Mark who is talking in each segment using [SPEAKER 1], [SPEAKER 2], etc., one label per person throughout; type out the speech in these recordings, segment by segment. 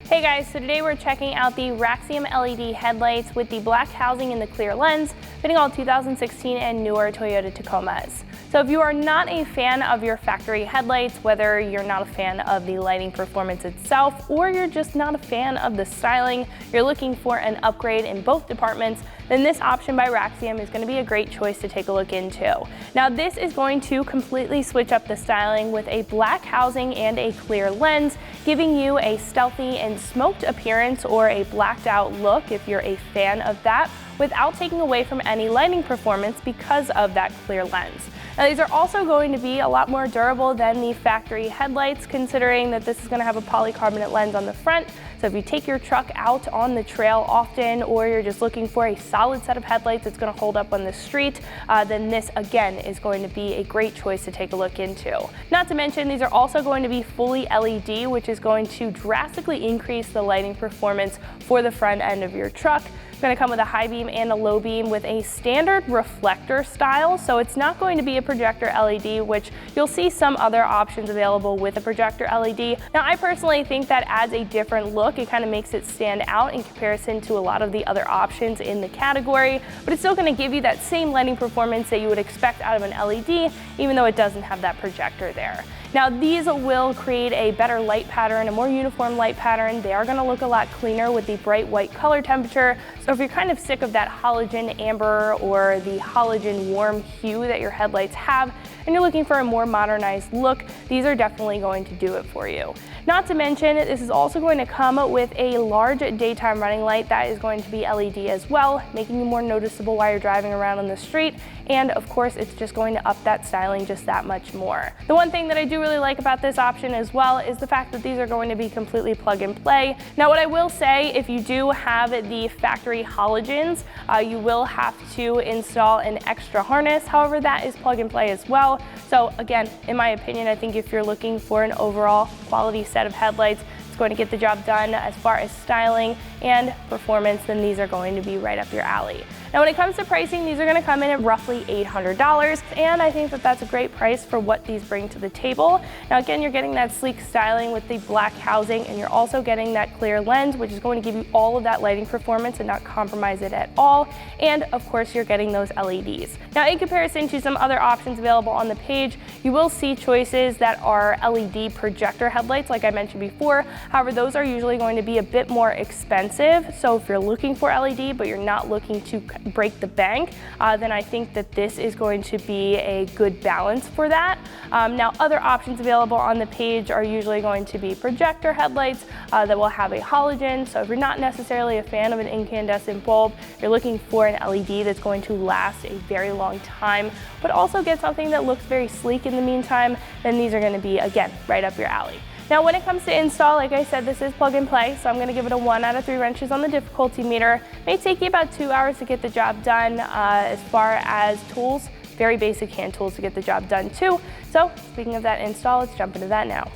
[SPEAKER 1] Hey guys, so today we're checking out the Raxium LED headlights with the black housing and the clear lens, fitting all 2016 and newer Toyota Tacomas. So if you are not a fan of your factory headlights, whether you're not a fan of the lighting performance itself, or you're just not a fan of the styling, you're looking for an upgrade in both departments, then this option by Raxium is going to be a great choice to take a look into. Now this is going to completely switch up the styling with a black housing and a clear lens, giving you a stealthy and smoked appearance or a blacked out look if you're a fan of that, without taking away from any lighting performance because of that clear lens. Now these are also going to be a lot more durable than the factory headlights, considering that this is going to have a polycarbonate lens on the front. So if you take your truck out on the trail often, or you're just looking for a solid set of headlights that's going to hold up on the street, then this again is going to be a great choice to take a look into. Not to mention, these are also going to be fully LED, which is going to drastically increase the lighting performance for the front end of your truck. It's going to come with a high beam and a low beam with a standard reflector style, so it's not going to be a projector LED, which you'll see some other options available with a projector LED. Now I personally think that adds a different look. It kind of makes it stand out in comparison to a lot of the other options in the category, but it's still going to give you that same lighting performance that you would expect out of an LED, even though it doesn't have that projector there. Now these will create a better light pattern, a more uniform light pattern. They are going to look a lot cleaner with the bright white color temperature. So if you're kind of sick of that halogen amber or the halogen warm hue that your headlights have, and you're looking for a more modernized look, these are definitely going to do it for you. Not to mention, this is also going to come with a large daytime running light that is going to be LED as well, making you more noticeable while you're driving around on the street. And of course, it's just going to up that styling just that much more. The one thing that I do really like about this option as well is the fact that these are going to be completely plug and play. Now what I will say, if you do have the factory halogens, you will have to install an extra harness. However, that is plug and play as well. So again, in my opinion, I think if you're looking for an overall quality set of headlights, it's going to get the job done as far as styling and performance, then these are going to be right up your alley. Now when it comes to pricing, these are going to come in at roughly $800, and I think that that's a great price for what these bring to the table. Now again, you're getting that sleek styling with the black housing, and you're also getting that clear lens, which is going to give you all of that lighting performance and not compromise it at all. And of course, you're getting those LEDs. Now in comparison to some other options available on the page, you will see choices that are LED projector headlights, like I mentioned before. However, those are usually going to be a bit more expensive. So if you're looking for LED, but you're not looking to break the bank, then I think that this is going to be a good balance for that. Now other options available on the page are usually going to be projector headlights that will have a halogen. So if you're not necessarily a fan of an incandescent bulb, you're looking for an LED that's going to last a very long time, but also get something that looks very sleek in the meantime, then these are going to be, again, right up your alley. Now when it comes to install, like I said, this is plug and play, so I'm going to give it a 1 out of 3 wrenches on the difficulty meter. It may take you about 2 hours to get the job done. As far as tools, very basic hand tools to get the job done too. So speaking of that install, let's jump into that now.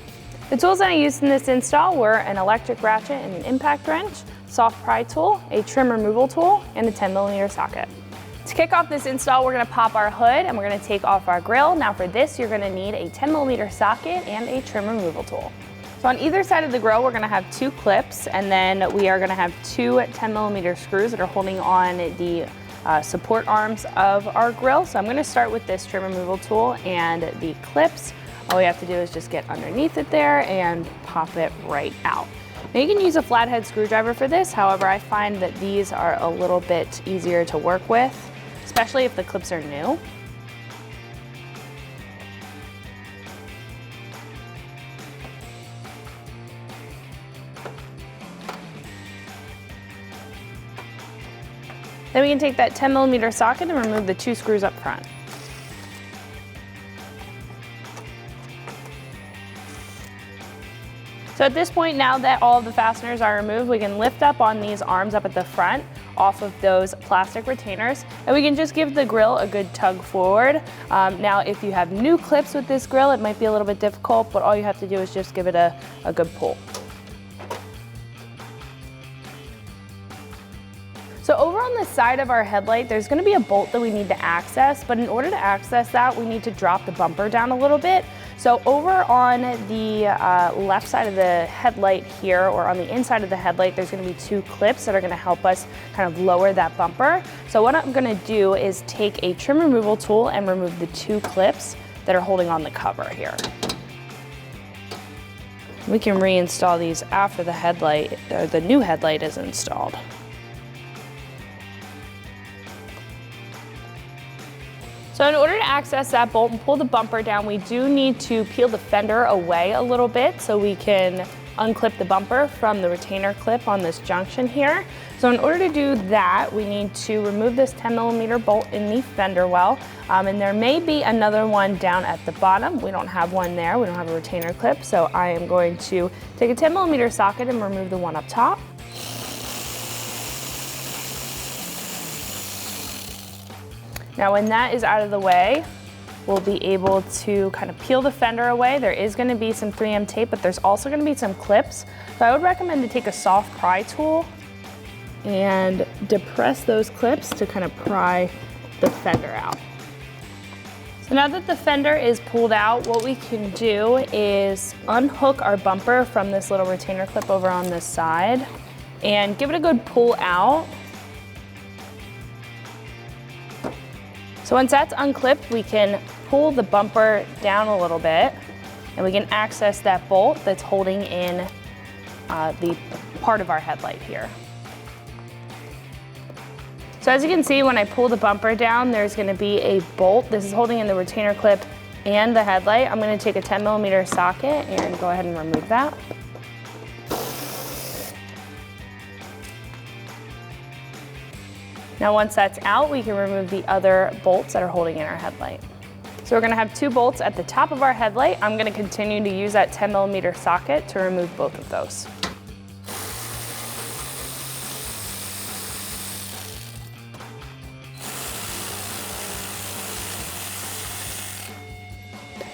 [SPEAKER 1] The tools that I used in this install were an electric ratchet and an impact wrench, soft pry tool, a trim removal tool, and a 10mm socket. To kick off this install, we're going to pop our hood and we're going to take off our grill. Now for this, you're going to need a 10mm socket and a trim removal tool. So on either side of the grill, we're going to have 2 clips, and then we are going to have 2 10mm screws that are holding on the support arms of our grill. So I'm going to start with this trim removal tool and the clips. All we have to do is just get underneath it there and pop it right out. Now you can use a flathead screwdriver for this. However, I find that these are a little bit easier to work with, especially if the clips are new. Then we can take that 10mm socket and remove the 2 screws up front. So at this point, now that all of the fasteners are removed, we can lift up on these arms up at the front off of those plastic retainers, and we can just give the grill a good tug forward. Now if you have new clips with this grill, it might be a little bit difficult, but all you have to do is just give it a good pull. So over on the side of our headlight, there's going to be a bolt that we need to access, but in order to access that, we need to drop the bumper down a little bit. So over on the left side of the headlight here, or on the inside of the headlight, there's gonna be 2 clips that are gonna help us kind of lower that bumper. So what I'm gonna do is take a trim removal tool and remove the 2 clips that are holding on the cover here. We can reinstall these after the headlight, or the new headlight is installed. So in order to access that bolt and pull the bumper down, we do need to peel the fender away a little bit so we can unclip the bumper from the retainer clip on this junction here. So in order to do that, we need to remove this 10mm bolt in the fender well, and there may be another one down at the bottom. We don't have one there, we don't have a retainer clip, so I am going to take a 10mm socket and remove the one up top. Now when that is out of the way, we'll be able to kind of peel the fender away. There is going to be some 3M tape, but there's also going to be some clips. So I would recommend to take a soft pry tool and depress those clips to kind of pry the fender out. So now that the fender is pulled out, what we can do is unhook our bumper from this little retainer clip over on this side and give it a good pull out. So once that's unclipped, we can pull the bumper down a little bit and we can access that bolt that's holding in the part of our headlight here. So as you can see, when I pull the bumper down, there's gonna be a bolt. This is holding in the retainer clip and the headlight. I'm gonna take a 10mm socket and go ahead and remove that. Now once that's out, we can remove the other bolts that are holding in our headlight. So we're gonna have 2 bolts at the top of our headlight. I'm gonna continue to use that 10mm socket to remove both of those.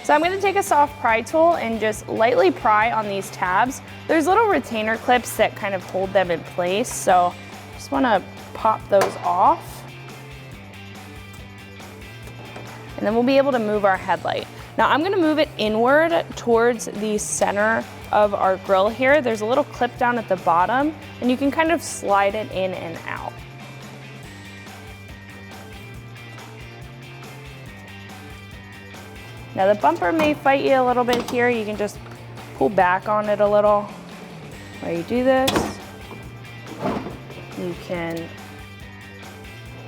[SPEAKER 1] So I'm gonna take a soft pry tool and just lightly pry on these tabs. There's little retainer clips that kind of hold them in place, so just wanna pop those off. And then we'll be able to move our headlight. Now I'm gonna move it inward towards the center of our grill here. There's a little clip down at the bottom and you can kind of slide it in and out. Now the bumper may fight you a little bit here. You can just pull back on it a little while you do this. You can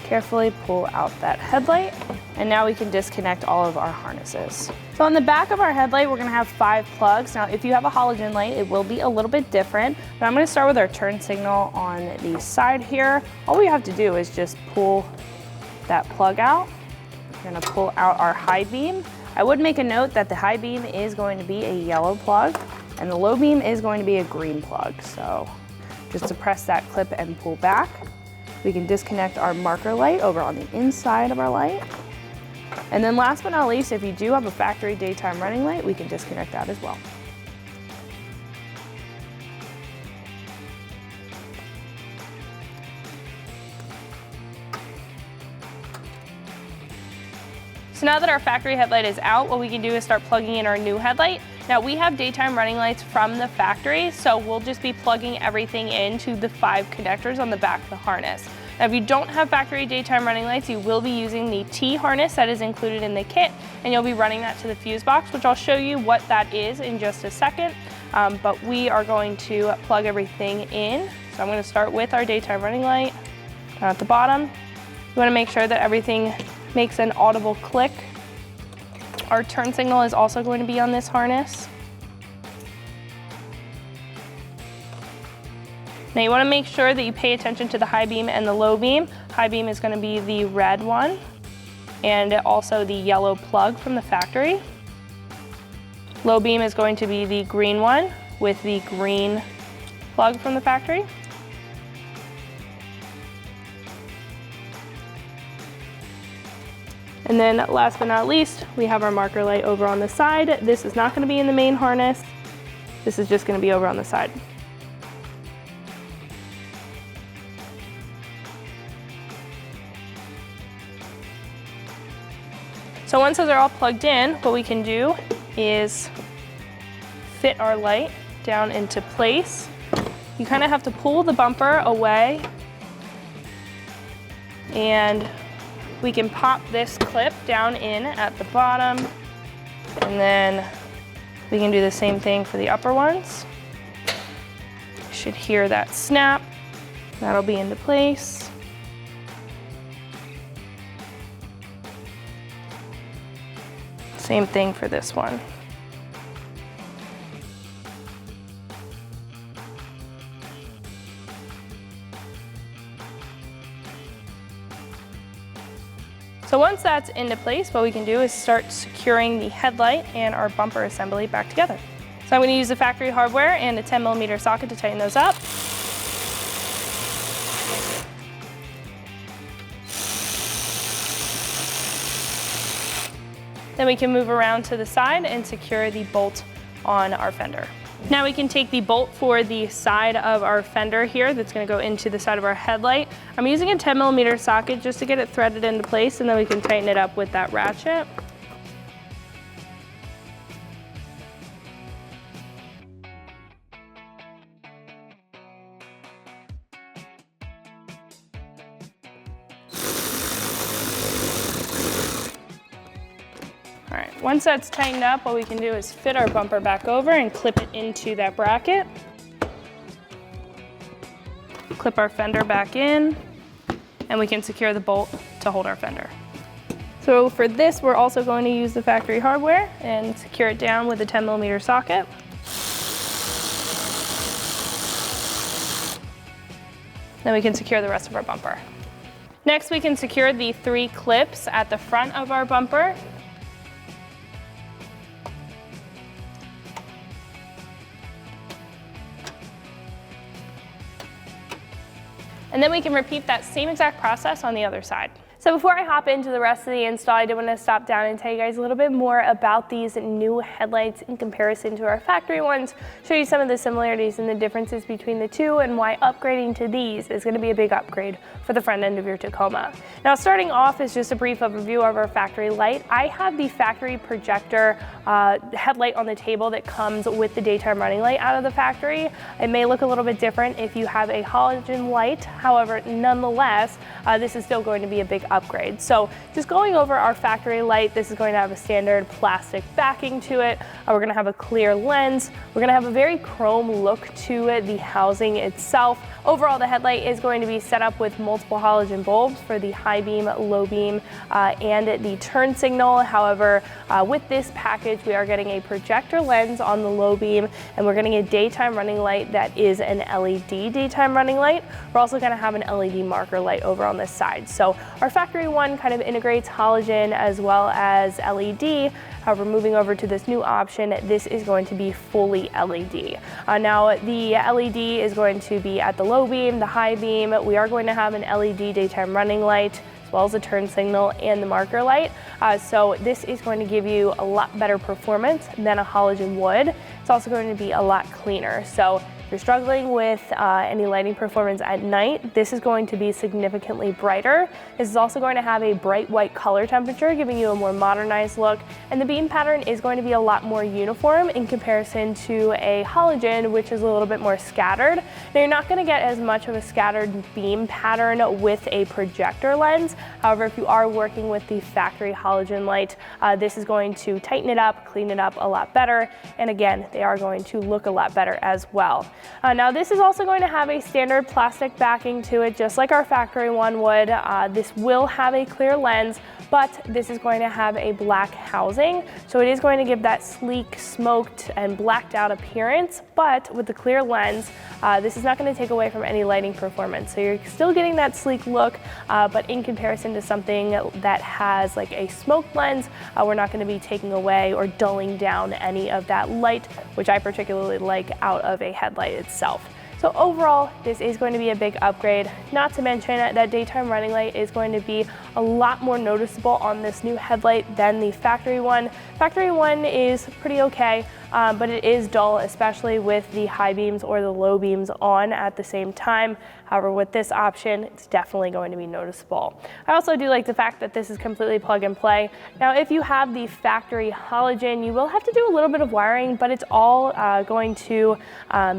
[SPEAKER 1] carefully pull out that headlight, and now we can disconnect all of our harnesses. So on the back of our headlight, we're gonna have 5 plugs. Now, if you have a halogen light, it will be a little bit different, but I'm gonna start with our turn signal on the side here. All we have to do is just pull that plug out. We're gonna pull out our high beam. I would make a note that the high beam is going to be a yellow plug, and the low beam is going to be a green plug. So just depress that clip and pull back. We can disconnect our marker light over on the inside of our light. And then last but not least, if you do have a factory daytime running light, we can disconnect that as well. So now that our factory headlight is out, what we can do is start plugging in our new headlight. Now we have daytime running lights from the factory, so we'll just be plugging everything into the 5 connectors on the back of the harness. Now if you don't have factory daytime running lights, you will be using the T harness that is included in the kit, and you'll be running that to the fuse box, which I'll show you what that is in just a second. But we are going to plug everything in. So I'm going to start with our daytime running light down at the bottom. You want to make sure that everything makes an audible click. Our turn signal is also going to be on this harness. Now you want to make sure that you pay attention to the high beam and the low beam. High beam is going to be the red one, and also the yellow plug from the factory. Low beam is going to be the green one with the green plug from the factory. And then last but not least, we have our marker light over on the side. This is not going to be in the main harness. This is just going to be over on the side. So once those are all plugged in, what we can do is fit our light down into place. You kind of have to pull the bumper away, and we can pop this clip down in at the bottom, and then we can do the same thing for the upper ones. You should hear that snap. That'll be into place. Same thing for this one. So once that's into place, what we can do is start securing the headlight and our bumper assembly back together. So I'm going to use the factory hardware and a 10mm socket to tighten those up. Then we can move around to the side and secure the bolt on our fender. Now we can take the bolt for the side of our fender here that's going to go into the side of our headlight. I'm using a 10mm socket just to get it threaded into place, and then we can tighten it up with that ratchet. All right, once that's tightened up, what we can do is fit our bumper back over and clip it into that bracket. Clip our fender back in, and we can secure the bolt to hold our fender. So for this, we're also going to use the factory hardware and secure it down with a 10mm socket. Then we can secure the rest of our bumper. Next, we can secure the 3 clips at the front of our bumper. And then we can repeat that same exact process on the other side. So before I hop into the rest of the install, I did want to stop down and tell you guys a little bit more about these new headlights in comparison to our factory ones, show you some of the similarities and the differences between the two, and why upgrading to these is going to be a big upgrade for the front end of your Tacoma. Now, starting off is just a brief overview of our factory light. I have the factory projector headlight on the table that comes with the daytime running light out of the factory. It may look a little bit different if you have a halogen light. However, nonetheless, this is still going to be a big upgrade. So just going over our factory light, this is going to have a standard plastic backing to it. We're going to have a clear lens. We're going to have a very chrome look to it, the housing itself. Overall, the headlight is going to be set up with multiple halogen bulbs for the high beam, low beam, and the turn signal. However, with this package, we are getting a projector lens on the low beam, and we're getting a daytime running light that is an LED daytime running light. We're also going to have an LED marker light over on this side. So our factory one kind of integrates halogen as well as LED. However, moving over to this new option, this is going to be fully LED. Now, the LED is going to be at the low beam, the high beam. We are going to have an LED daytime running light, as well as a turn signal and the marker light. So this is going to give you a lot better performance than a halogen would. It's also going to be a lot cleaner. So if you're struggling with any lighting performance at night, this is going to be significantly brighter. This is also going to have a bright white color temperature, giving you a more modernized look, and the beam pattern is going to be a lot more uniform in comparison to a halogen, which is a little bit more scattered. Now, you're not going to get as much of a scattered beam pattern with a projector lens. However, if you are working with the factory halogen light, this is going to tighten it up, clean it up a lot better, and again, they are going to look a lot better as well. Now, this is also going to have a standard plastic backing to it, just like our factory one would. This will have a clear lens, but this is going to have a black housing, so it is going to give that sleek, smoked, and blacked out appearance. But with the clear lens, this is not going to take away from any lighting performance. So you're still getting that sleek look, but in comparison to something that has like a smoked lens, we're not going to be taking away or dulling down any of that light, which I particularly like out of a headlight itself. So overall, this is going to be a big upgrade, not to mention that daytime running light is going to be a lot more noticeable on this new headlight than the factory one. Factory one is pretty okay. but it is dull, especially with the high beams or the low beams on at the same time. However, with this option, it's definitely going to be noticeable. I also do like the fact that this is completely plug and play. Now, if you have the factory halogen, you will have to do a little bit of wiring, but it's all going to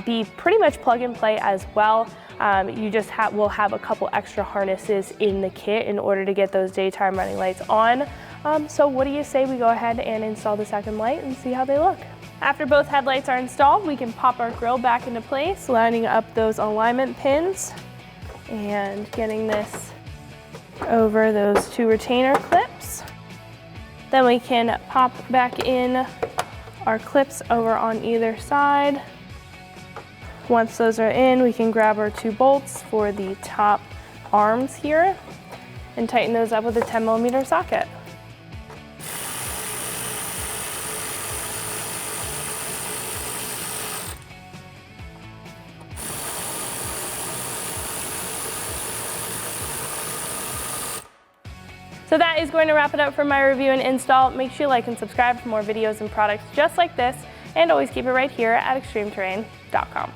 [SPEAKER 1] be pretty much plug and play as well. You just will have a couple extra harnesses in the kit in order to get those daytime running lights on. So what do you say we go ahead and install the second light and see how they look? After both headlights are installed, we can pop our grill back into place, lining up those alignment pins and getting this over those two retainer clips. Then we can pop back in our clips over on either side. Once those are in, we can grab our two bolts for the top arms here and tighten those up with a 10mm socket. So that is going to wrap it up for my review and install. Make sure you like and subscribe for more videos and products just like this, and always keep it right here at extremeterrain.com.